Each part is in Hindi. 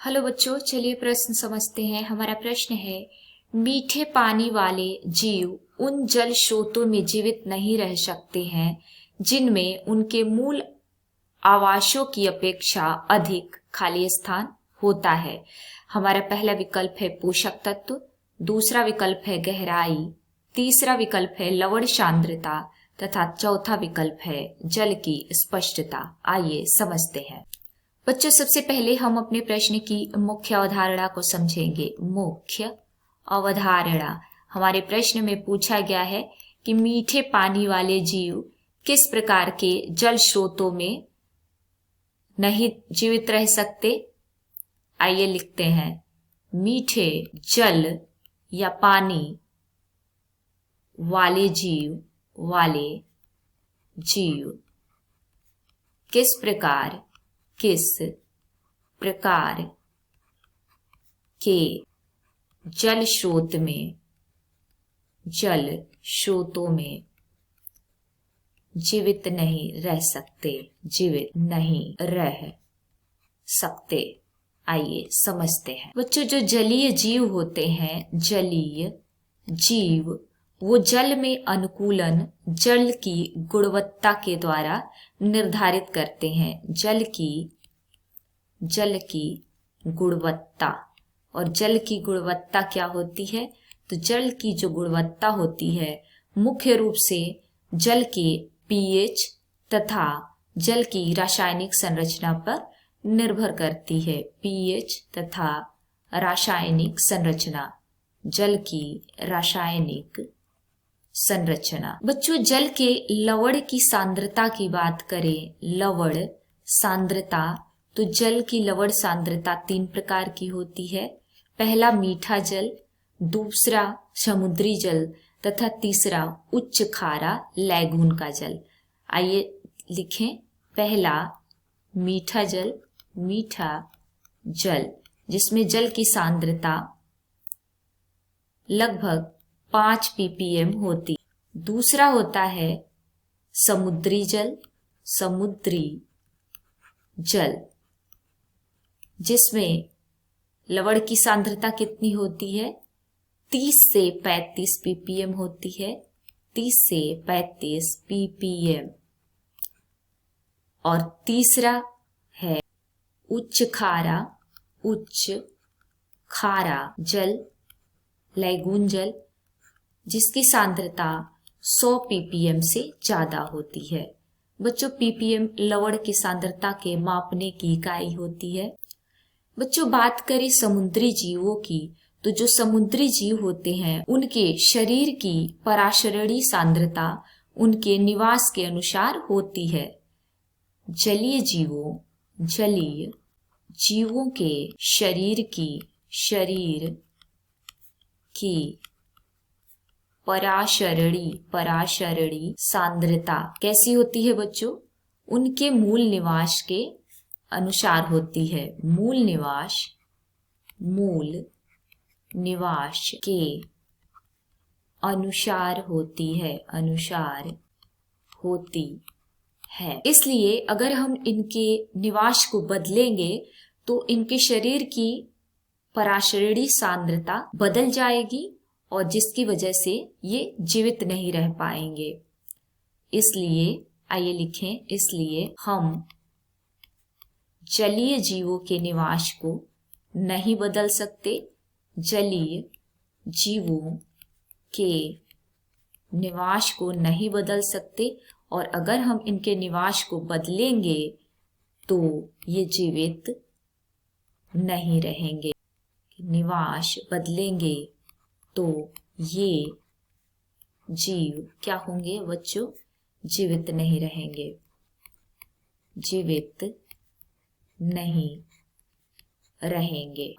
हेलो बच्चों, चलिए प्रश्न समझते हैं। हमारा प्रश्न है, मीठे पानी वाले जीव उन जल स्रोतों में जीवित नहीं रह सकते हैं जिनमें उनके मूल आवासों की अपेक्षा अधिक खाली स्थान होता है। हमारा पहला विकल्प है पोषक तत्व, दूसरा विकल्प है गहराई, तीसरा विकल्प है लवण सांद्रता तथा चौथा विकल्प है जल की स्पष्टता। आइए समझते हैं। बच्चों, सबसे पहले हम अपने प्रश्न की मुख्य अवधारणा को समझेंगे। मुख्य अवधारणा, हमारे प्रश्न में पूछा गया है कि मीठे पानी वाले जीव किस प्रकार के जल स्रोतों में नहीं जीवित रह सकते। आइए लिखते हैं, मीठे जल या पानी वाले जीव किस प्रकार के जल स्रोतों में जीवित नहीं रह सकते। आइए समझते हैं। बच्चों, जो जलीय जीव होते हैं, जलीय जीव वो जल में अनुकूलन जल की गुणवत्ता के द्वारा निर्धारित करते हैं। जल की गुणवत्ता, और जल की गुणवत्ता क्या होती है? तो जल की जो गुणवत्ता होती है मुख्य रूप से जल के पीएच तथा जल की रासायनिक संरचना पर निर्भर करती है। पीएच तथा रासायनिक संरचना, जल की रासायनिक संरचना। बच्चों, जल के लवण की सांद्रता की बात करें, लवण सांद्रता, तो जल की लवण सांद्रता 3 प्रकार की होती है। पहला मीठा जल, दूसरा समुद्री जल तथा तीसरा उच्च खारा लैगून का जल। आइए लिखें, पहला मीठा जल जिसमें जल की सांद्रता लगभग 5 ppm होती। दूसरा होता है समुद्री जल जिसमें लवण की सांद्रता कितनी होती है? 30 से 35 ppm होती है। 30 से 35 ppm। और तीसरा है उच्च खारा जल, लैगून जल, जिसकी सांद्रता 100 ppm से ज्यादा होती है। बच्चों, ppm लवण की सांद्रता के मापने की इकाई होती है। बच्चों, बात करें समुद्री जीवों की, तो जो समुद्री जीव होते हैं उनके शरीर की पराशरणी सांद्रता उनके निवास के अनुसार होती है। जलीय जीवों के शरीर की पराशरणी सांद्रता कैसी होती है बच्चों? उनके मूल निवास के अनुसार होती है। मूल निवास के अनुसार होती है। इसलिए अगर हम इनके निवास को बदलेंगे तो इनके शरीर की पराशरणी सांद्रता बदल जाएगी और जिसकी वजह से ये जीवित नहीं रह पाएंगे। इसलिए आइए लिखें, इसलिए हम जलीय जीवों के निवास को नहीं बदल सकते। जलीय जीवों के निवास को नहीं बदल सकते, और अगर हम इनके निवास को बदलेंगे तो ये जीवित नहीं रहेंगे। निवास बदलेंगे तो ये जीव क्या होंगे बच्चों? जीवित नहीं रहेंगे,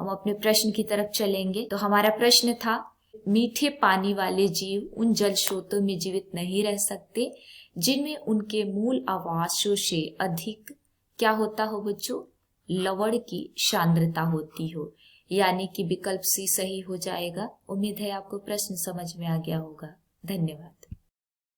हम अपने प्रश्न की तरफ चलेंगे। तो हमारा प्रश्न था, मीठे पानी वाले जीव उन जल स्रोतों में जीवित नहीं रह सकते जिनमें उनके मूल आवासों से अधिक क्या होता हो बच्चों? लवण की सांद्रता होती हो। यानी कि विकल्प सी सही हो जाएगा। उम्मीद है आपको प्रश्न समझ में आ गया होगा। धन्यवाद।